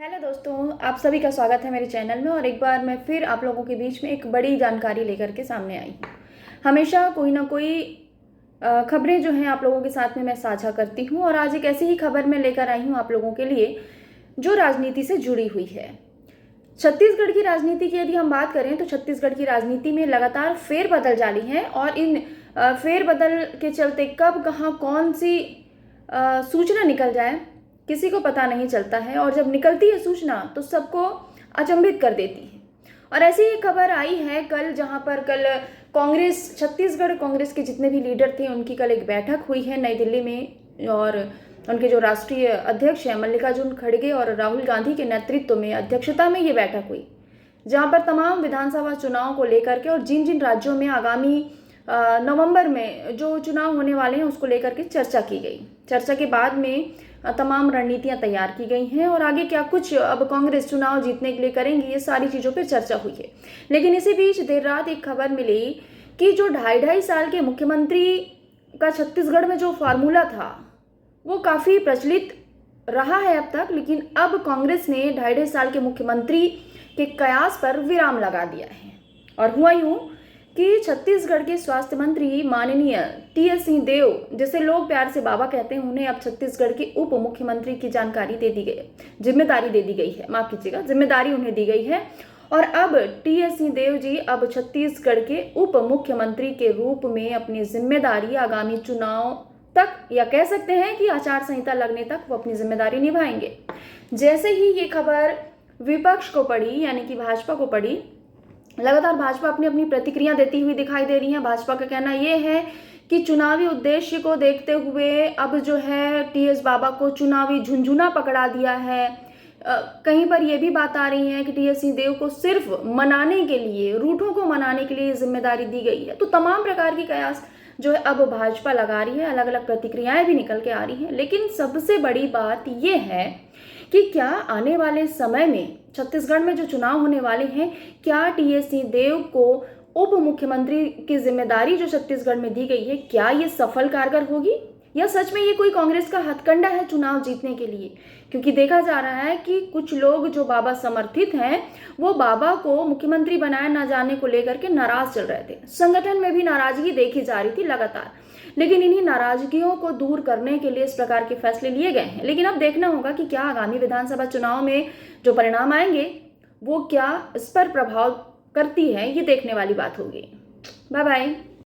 Hello दोस्तों, आप सभी का स्वागत है मेरे चैनल में। और एक बार मैं फिर आप लोगों के बीच में एक बड़ी जानकारी लेकर के सामने आई हूँ। हमेशा कोई ना कोई खबरें जो हैं आप लोगों के साथ में मैं साझा करती हूँ, और आज एक ऐसी ही खबर मैं लेकर आई हूँ आप लोगों के लिए जो राजनीति से जुड़ी हुई है। छत्तीसगढ़ की राजनीति की यदि हम बात करें तो छत्तीसगढ़ की राजनीति में लगातार फेरबदल जारी है, और इन फेरबदल के चलते कब कहाँ कौन सी सूचना निकल जाए किसी को पता नहीं चलता है, और जब निकलती है सूचना तो सबको अचंभित कर देती है। और ऐसी ही खबर आई है कल, जहां पर कल कांग्रेस, छत्तीसगढ़ कांग्रेस के जितने भी लीडर थे उनकी कल एक बैठक हुई है नई दिल्ली में, और उनके जो राष्ट्रीय अध्यक्ष हैं मल्लिकार्जुन खड़गे और राहुल गांधी के नेतृत्व में, अध्यक्षता में ये बैठक हुई, जहां पर तमाम विधानसभा चुनाव को लेकर के और जिन जिन राज्यों में आगामी नवंबर में जो चुनाव होने वाले हैं उसको लेकर के चर्चा की गई। चर्चा के बाद में तमाम रणनीतियां तैयार की गई हैं, और आगे क्या कुछ अब कांग्रेस चुनाव जीतने के लिए करेंगी, ये सारी चीज़ों पर चर्चा हुई है। लेकिन इसी बीच देर रात एक खबर मिली कि जो 2.5 साल के मुख्यमंत्री का छत्तीसगढ़ में जो फार्मूला था वो काफ़ी प्रचलित रहा है अब तक, लेकिन अब कांग्रेस ने 2.5 साल के मुख्यमंत्री के कयास पर विराम लगा दिया है। और हुआ यूं कि छत्तीसगढ़ के स्वास्थ्य मंत्री माननीय टीएस सिंहदेव, जिसे लोग प्यार से बाबा कहते हैं, उन्हें अब छत्तीसगढ़ के उप मुख्यमंत्री की जानकारी दे दी गई है, जिम्मेदारी दे दी गई है, माफ कीजिएगा, जिम्मेदारी उन्हें दी गई है। और अब टीएस सिंहदेव जी अब छत्तीसगढ़ के उप मुख्यमंत्री के रूप में अपनी जिम्मेदारी आगामी चुनाव तक, या कह सकते हैं कि आचार संहिता लगने तक वो अपनी जिम्मेदारी निभाएंगे। जैसे ही ये खबर विपक्ष को पड़ी, यानी कि भाजपा को पड़ी, लगातार भाजपा अपनी अपनी प्रतिक्रिया देती हुई दिखाई दे रही है। भाजपा का कहना यह है कि चुनावी उद्देश्य को देखते हुए अब जो है टीएस बाबा को चुनावी झुंझुना पकड़ा दिया है। कहीं पर यह भी बात आ रही है कि टीएस सिंहदेव को सिर्फ मनाने के लिए, रूठों को मनाने के लिए जिम्मेदारी दी गई है। तो तमाम प्रकार की कयास जो है अब भाजपा लगा रही है, अलग अलग प्रतिक्रियाएं भी निकल के आ रही हैं। लेकिन सबसे बड़ी बात यह है कि क्या आने वाले समय में छत्तीसगढ़ में जो चुनाव होने वाले हैं, क्या टीएस सिंहदेव को उप मुख्यमंत्री की जिम्मेदारी जो छत्तीसगढ़ में दी गई है, क्या ये सफल कारगर होगी, या सच में ये कोई कांग्रेस का हथकंडा है चुनाव जीतने के लिए? क्योंकि देखा जा रहा है कि कुछ लोग जो बाबा समर्थित हैं वो बाबा को मुख्यमंत्री बनाए ना जाने को लेकर के नाराज चल रहे थे। संगठन में भी नाराजगी देखी जा रही थी लगातार, लेकिन इन्हीं नाराजगियों को दूर करने के लिए इस प्रकार के फैसले लिए गए हैं। लेकिन अब देखना होगा कि क्या आगामी विधानसभा चुनाव में जो परिणाम आएंगे वो क्या इस पर प्रभाव करती है, ये देखने वाली बात होगी। Bye bye.